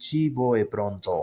cibo è pronto,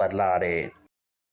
parlare।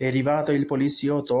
è arrivato il poliziotto,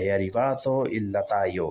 è arrivato il lattaio,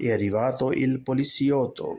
è arrivato il poliziotto,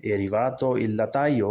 è arrivato il lattaio,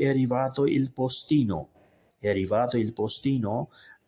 è arrivato il postino, è arrivato il postino,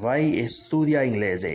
vai e studia inglese,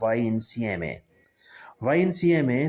vai insieme, vai insieme,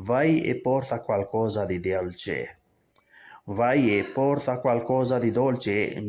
vai e porta qualcosa di dolce, vai e porta qualcosa di dolce,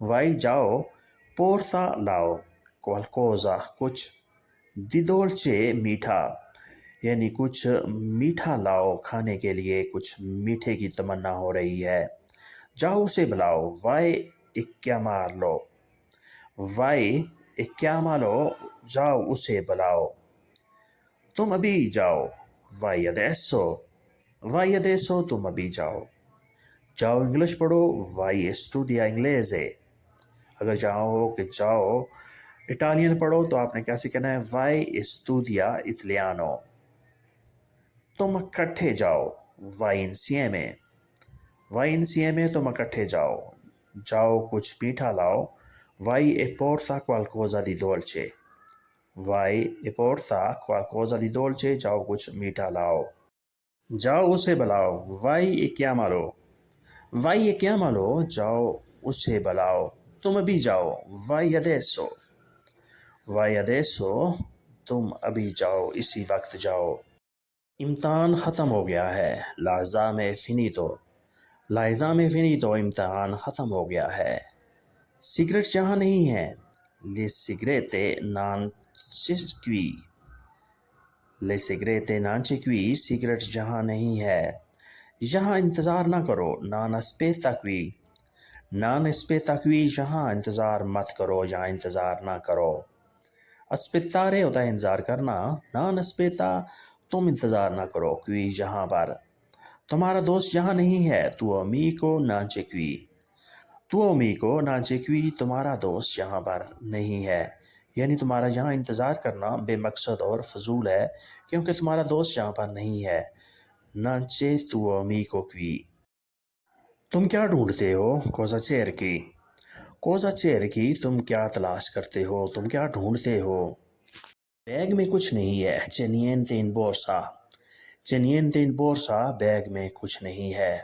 vai ciao, porta lao qualcosa کچھ di dolce میٹھا یعنی کچھ میٹھا لاؤ کھانے کے لیے کچھ میٹھے کی تمنا ہو رہی ہے جاؤ اسے بلاؤ vai e chiamarlo vai e chiamalo جاؤ اسے بلاؤ تم ابھی جاؤ vai adesso تم ابھی جاؤ جاؤ انگلش پڑھو vai studia inglese اگر چاہو کہ جاؤ اٹالین پڑھو تو آپ نے کیسے کہنا ہے vai studia italiano تم اکٹھے جاؤ vai insieme تم اکٹھے جاؤ جاؤ کچھ میٹھا لاؤ vai e porta qualcosa di dolce vai e porta qualcosa di dolce جاؤ کچھ میٹھا لاؤ جاؤ اسے بلاؤ vai e chiamalo جاؤ اسے بلاؤ تم ابھی جاؤ vai adesso تم ابھی جاؤ اسی وقت جاؤ امتحان ختم ہو گیا ہے l'esame è finito امتحان ختم ہو گیا ہے سگریٹ جہاں نہیں ہے le sigarette non c'è qui cigarette جہاں نہیں ہے یہاں انتظار نہ کرو non aspetta qui یہاں انتظار مت کرو یہاں انتظار نہ کرو aspettare ہوتا ہے انتظار کرنا non aspetta تم انتظار نہ کرو qui یہاں پر تمہارا دوست یہاں نہیں ہے tuo amico non c'è qui تمہارا دوست یہاں پر نہیں ہے یعنی تمہارا یہاں انتظار کرنا بے مقصد اور فضول ہے کیونکہ تمہارا دوست یہاں پر نہیں ہے non c'è tuo amico qui تم کیا ڈھونڈتے ہو cosa cerchi تم کیا تلاش کرتے ہو تم کیا ڈھونڈتے ہو بیگ میں کچھ نہیں ہے c'è niente in borsa bag میں کچھ نہیں ہے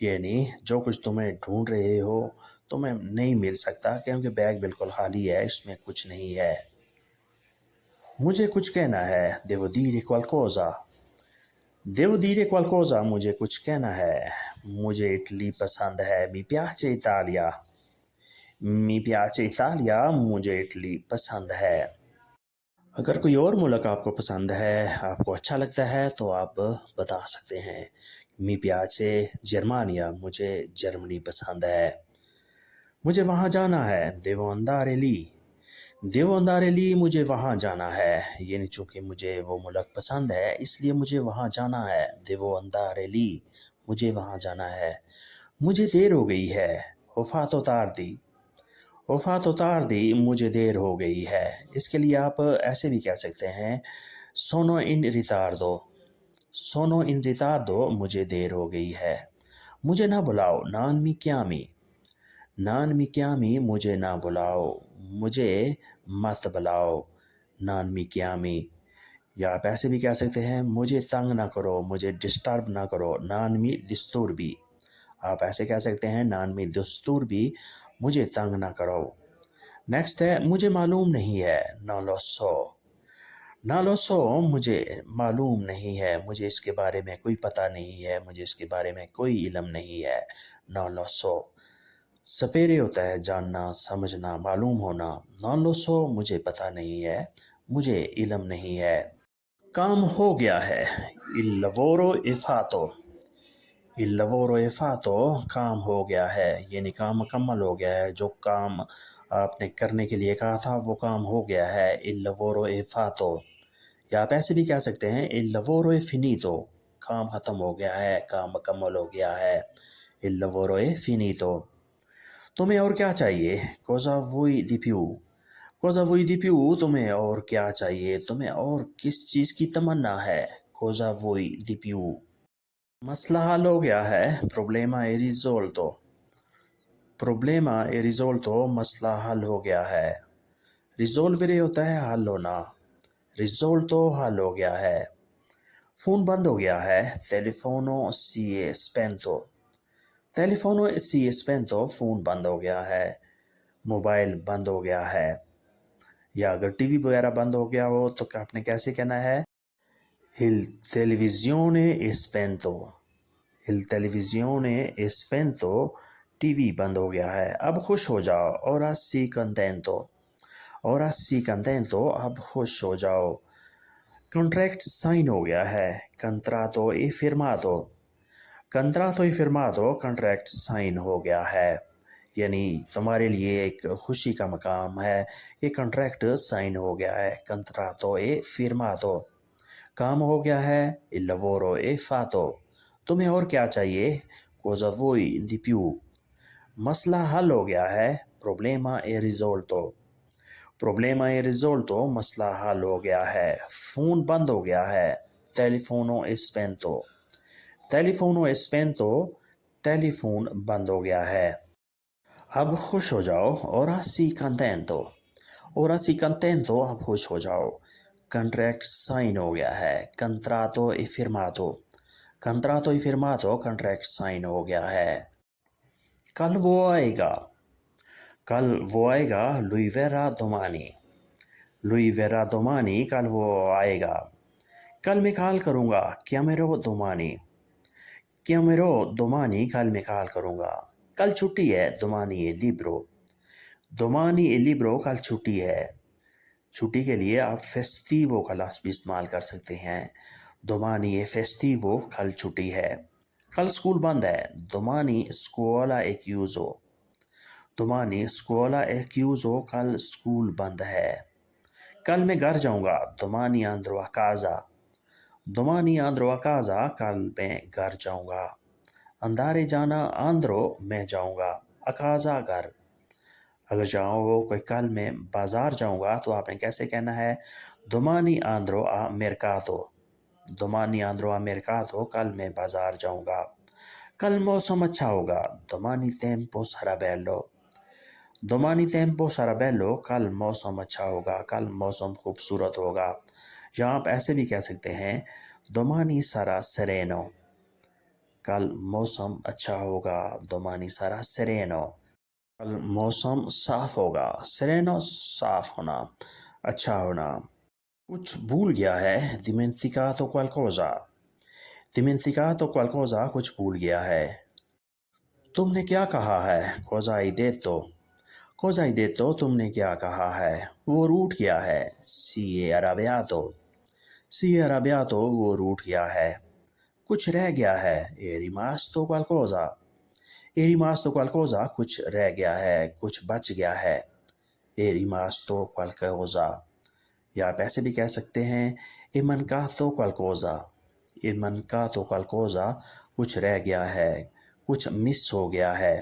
یعنی جو کچھ تمہیں ڈھونڈ رہے ہو تمہیں نہیں مل سکتا کیونکہ بیگ بالکل خالی ہے اس میں کچھ نہیں ہے مجھے کچھ کہنا ہے devo dire qualcosa مجھے کچھ کہنا ہے مجھے اٹلی پسند ہے mi piace Italia مجھے اٹلی پسند ہے اگر کوئی اور ملک آپ کو پسند ہے آپ کو اچھا لگتا ہے تو آپ بتا سکتے ہیں mi piace Germania مجھے جرمنی پسند ہے مجھے وہاں جانا ہے devo andare lì مجھے وہاں جانا ہے یعنی چونکہ مجھے وہ ملک پسند ہے اس لیے مجھے وہاں جانا ہے devo andare lì مجھے وہاں جانا ہے مجھے دیر ہو گئی ہے ho fatto tardi مجھے دیر ہو گئی ہے اس کے لیے آپ ایسے بھی کہہ سکتے ہیں sono in ritardo مجھے دیر ہو گئی ہے مجھے نہ بلاؤ non mi chiami مجھے نہ بلاؤ مجھے مت بلاؤ non mi chiami یا آپ ایسے بھی کہہ سکتے ہیں مجھے تنگ نہ کرو مجھے ڈسٹرب نہ کرو non mi disturbi آپ ایسے کہہ سکتے ہیں non mi disturbi مجھے تنگ نہ کرو نیکسٹ ہے مجھے معلوم نہیں ہے non lo so مجھے معلوم نہیں ہے مجھے اس کے بارے میں کوئی پتہ نہیں ہے مجھے اس کے بارے میں کوئی علم نہیں ہے non lo so سپیرے ہوتا ہے جاننا سمجھنا معلوم ہونا non lo so مجھے پتہ نہیں ہے مجھے علم نہیں ہے کام ہو گیا ہے il lavoro è fatto کام ہو گیا ہے یعنی کام مکمل ہو گیا ہے جو کام آپ نے کرنے کے لیے کہا تھا وہ کام ہو گیا ہے il lavoro è fatto یا آپ ایسے بھی کہہ سکتے ہیں il lavoro è finito کام ختم ہو گیا ہے کام مکمل ہو گیا ہے il lavoro è finito تمہیں اور کیا چاہیے cosa vuoi di più تمہیں اور کیا چاہیے تمہیں اور کس چیز کی تمنا ہے cosa vuoi di più مسئلہ حل ہو گیا ہے problema è risolto مسئلہ حل ہو گیا ہے risolvere ہوتا ہے حل ہونا risolto حل ہو گیا ہے فون بند ہو گیا ہے telefono si è spento فون بند ہو گیا ہے موبائل بند ہو گیا ہے یا اگر ٹی وی وغیرہ بند ہو گیا ہو تو آپ نے کیسے کہنا ہے il televisione è spento T V بند ہو گیا ہے، اب خوش ہو جاؤ، ora sii contento، ora sii contento، اب خوش ہو جاؤ۔ کنٹریکٹ سائن ہو گیا ہے، contratto e firmato، contratto e firmato، contract sign ہو گیا ہے، یعنی تمہارے لیے ایک خوشی کا مقام ہے، یہ کنٹریکٹ سائن ہو گیا ہے، contratto e firmato۔ کام ہو گیا ہے، il lavoro è fatto۔ تمہیں اور کیا چاہیے، cosa vuoi di più۔ مسئلہ حل ہو گیا ہے، problema è risolto، problema è risolto، مسئلہ حل ہو گیا ہے۔ فون بند ہو گیا ہے، telefono è spento، telefono è spento، ٹیلی فون بند ہو گیا ہے۔ اب خوش ہو جاؤ، ora sii contento، ora sii contento، اب خوش ہو جاؤ۔ کنٹریکٹ سائن ہو گیا ہے، contratto e firmato، contratto e firmato، contract sign ہو گیا ہے۔ کل وہ آئے گا، کل وہ آئے گا، lui verrà domani، lui verrà domani، کل وہ آئے گا۔ کل میں کال کروں گا، chiamerò domani، chiamerò domani، کل میں کال کروں گا۔ کل چھٹی ہے، domani è libero، domani è libero، کل چھٹی ہے۔ چھٹی کے لیے آپ فیسٹیو کا لفظ بھی استعمال کر سکتے ہیں، domani è festivo، کل چھٹی ہے۔ کل اسکول بند ہے، domani scuola è chiuso، domani scuola è chiuso، کل اسکول بند ہے۔ کل میں گھر جاؤں گا، domani andrò a casa، domani andrò a casa، کل میں گھر جاؤں گا۔ اندارے جانا، andrò میں جاؤں گا، a casa گھر۔ اگر جاؤ ہو کہ کل میں بازار جاؤں گا تو آپ نے کیسے کہنا ہے، domani andrò a mercato، domani andrò a mercato، کل میں بازار جاؤں گا۔ کل موسم اچھا ہوگا، domani tempo sarà bello، domani tempo sarà bello، کل موسم اچھا ہوگا، کل موسم خوبصورت ہوگا۔ یا آپ ایسے بھی کہہ سکتے ہیں، domani sarà sereno، کل موسم اچھا ہوگا، domani sarà sereno، کل موسم صاف ہوگا، sereno صاف ہونا، اچھا ہونا۔ کچھ بھول گیا ہے، dimenticato qualcosa، dimenticato qualcosa، کچھ بھول گیا ہے۔ تم نے کیا کہا ہے، cosa hai detto، cosa hai detto، تم نے کیا کہا ہے۔ وہ روٹھ گیا ہے، si è arrabbiato، si è arrabbiato، وہ روٹھ گیا ہے۔ کچھ رہ گیا ہے، è rimasto qualcosa، è rimasto qualcosa، کچھ رہ گیا ہے، کچھ بچ گیا ہے، è rimasto qualcosa۔ یا آپ ایسے بھی کہہ سکتے ہیں، è mancato qualcosa، è mancato qualcosa، کچھ رہ گیا ہے، کچھ مس ہو گیا ہے۔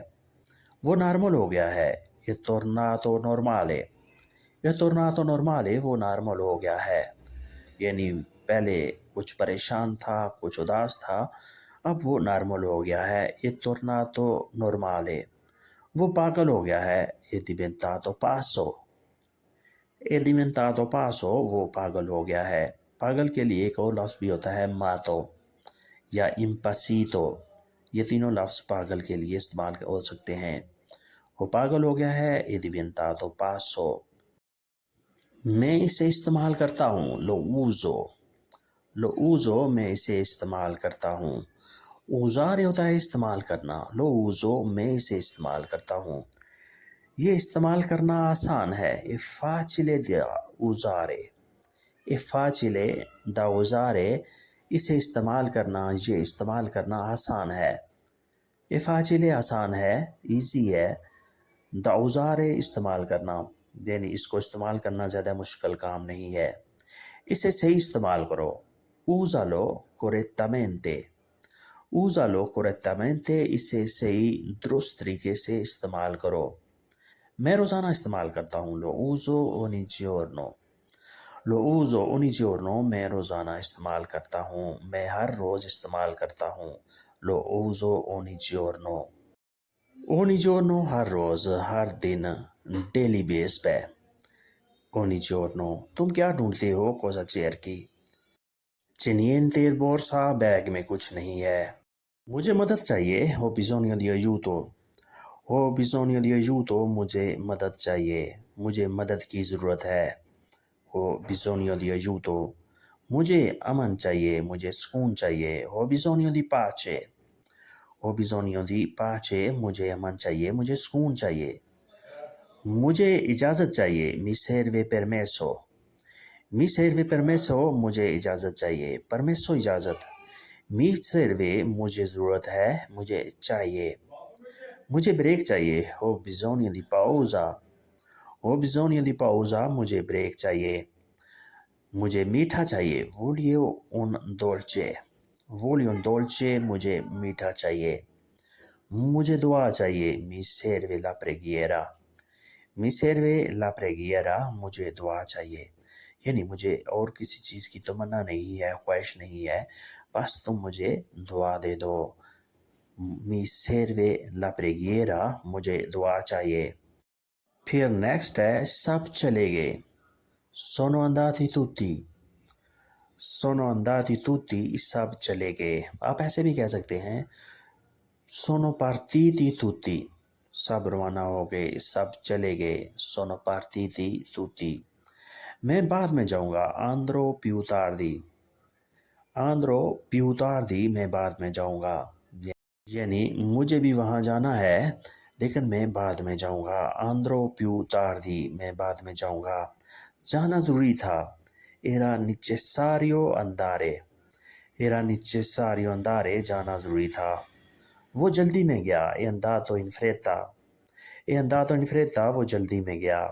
وہ نارمل ہو گیا ہے، è tornato normale، è tornato normale، وہ نارمل ہو گیا ہے، یعنی پہلے کچھ پریشان تھا، کچھ اداس تھا، اب وہ نارمل ہو گیا ہے، è tornato normale۔ وہ پاگل ہو گیا ہے، è diventato pazzo، è diventato pazzo، وہ پاگل ہو گیا ہے۔ پاگل کے لیے ایک اور لفظ بھی ہوتا ہے matto یا impazzito، یہ تینوں لفظ پاگل کے لیے استعمال ہو سکتے ہیں۔ وہ پاگل ہو گیا ہے، è diventato pazzo۔ میں اسے استعمال کرتا ہوں، lo uso، lo uso، میں اسے استعمال کرتا ہوں۔ usare ہوتا ہے استعمال کرنا، lo uso، میں اسے استعمال کرتا ہوں۔ یہ استعمال کرنا آسان ہے، è facile da usare، è facile da usare، اسے استعمال کرنا، یہ استعمال کرنا آسان ہے۔ è facile آسان ہے، ایزی ہے، da usare استعمال کرنا، یعنی اس کو استعمال کرنا زیادہ مشکل کام نہیں ہے۔ اسے صحیح استعمال کرو، usalo correttamente، usalo correttamente، اسے صحیح درست طریقے سے استعمال کرو۔ میں روزانہ استعمال کرتا ہوں، lo uso ogni giorno، lo uso ogni giorno، میں روزانہ استعمال کرتا ہوں، میں ہر روز استعمال کرتا ہوں، lo uso ogni giorno، ogni giorno ہر روز، ہر دن، ڈیلی بیس پہ، ogni giorno۔ تم کیا ڈھونڈتے ہو، cosa cerchi، c'è niente in borsa، bag میں کچھ نہیں ہے۔ مجھے مدد چاہیے، ho bisogno di aiuto، ho bisogno di aiuto، مجھے مدد چاہیے، مجھے مدد کی ضرورت ہے، ho bisogno di aiuto۔ مجھے امن چاہیے، مجھے سکون چاہیے، ho bisogno di pace، Ho bisogno di pace, مجھے امن چاہیے, مجھے سکون چاہیے. مجھے اجازت چاہیے, mi serve permesso. Mi serve permesso, مجھے اجازت چاہیے. Permesso اجازت. Mi serve مجھے ضرورت ہے, مجھے چاہیے. مجھے بریک چاہیے, ho bisogno di pausa. Ho bisogno di pausa, مجھے بریک چاہیے. مجھے میٹھا چاہیے, voglio un dolce. Voglio un dolce, مجھے میٹھا چاہیے. مجھے دعا چاہیے, mi serve la preghiera. Mi serve la preghiera, مجھے دعا چاہیے. یعنی مجھے اور کسی چیز کی تمنا نہیں ہے, خواہش نہیں ہے, بس تم مجھے دعا دے دو. Mi serve la preghiera, مجھے دعا چاہیے. پھر نیکسٹ ہے سب چلے گئے. Sono andati tutti. Sono andati tutti, سب چلے گئے. آپ ایسے بھی کہہ سکتے ہیں sono partiti tutti. سب روانہ ہو گئے, سب چلے گئے. Sono partiti tutti. میں بعد میں جاؤں گا, andrò più tardi. Andrò più tardi, میں بعد میں جاؤں گا. یعنی مجھے بھی وہاں جانا ہے لیکن میں بعد میں جاؤں گا. Andrò più tardi, میں بعد میں جاؤں گا. جانا ضروری تھا. Era necessario andare. Era necessario andare, جانا ضروری تھا. وہ جلدی میں گیا. È andato in fretta. È andato in fretta, وہ جلدی میں گیا.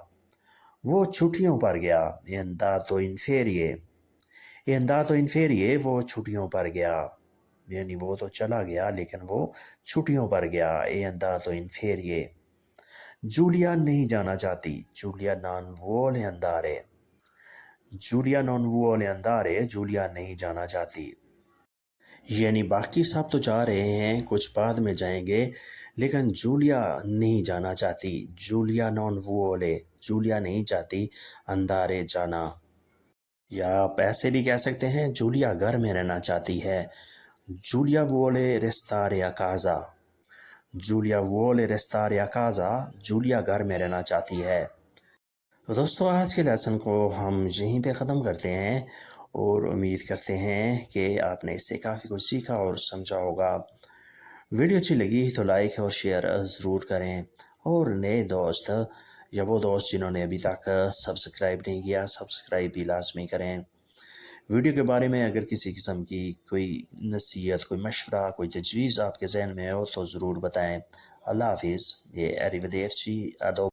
وہ چھٹیوں پر گیا. È andato in ferie. È andato in ferie, وہ چھٹیوں پر گیا. یعنی وہ تو چلا گیا لیکن وہ چھٹیوں پر گیا. È andato in ferie. جولیا نہیں جانا چاہتی. Giulia non vuole andare. Giulia non vuole andare, Julia نہیں جانا چاہتی. یعنی باقی سب تو جا رہے ہیں, کچھ بعد میں جائیں گے, لیکن جولیا نہیں جانا چاہتی. Giulia non vuole, جولیا نہیں چاہتی andare, جانا. یا آپ ایسے بھی کہہ سکتے ہیں جولیا گھر میں رہنا چاہتی ہے. Giulia vuole restare a casa. Giulia vuole restare a casa, Julia گھر میں رہنا چاہتی ہے. تو دوستو آج کے لیسن کو ہم یہیں پہ ختم کرتے ہیں اور امید کرتے ہیں کہ آپ نے اس سے کافی کچھ سیکھا اور سمجھا ہوگا. ویڈیو اچھی لگی تو لائک اور شیئر ضرور کریں, اور نئے دوست یا وہ دوست جنہوں نے ابھی تک سبسکرائب نہیں کیا, سبسکرائب بھی لازمی کریں. ویڈیو کے بارے میں اگر کسی قسم کی کوئی نصیحت, کوئی مشورہ, کوئی تجویز آپ کے ذہن میں ہو تو ضرور بتائیں. اللہ حافظ. یہ arrivederci,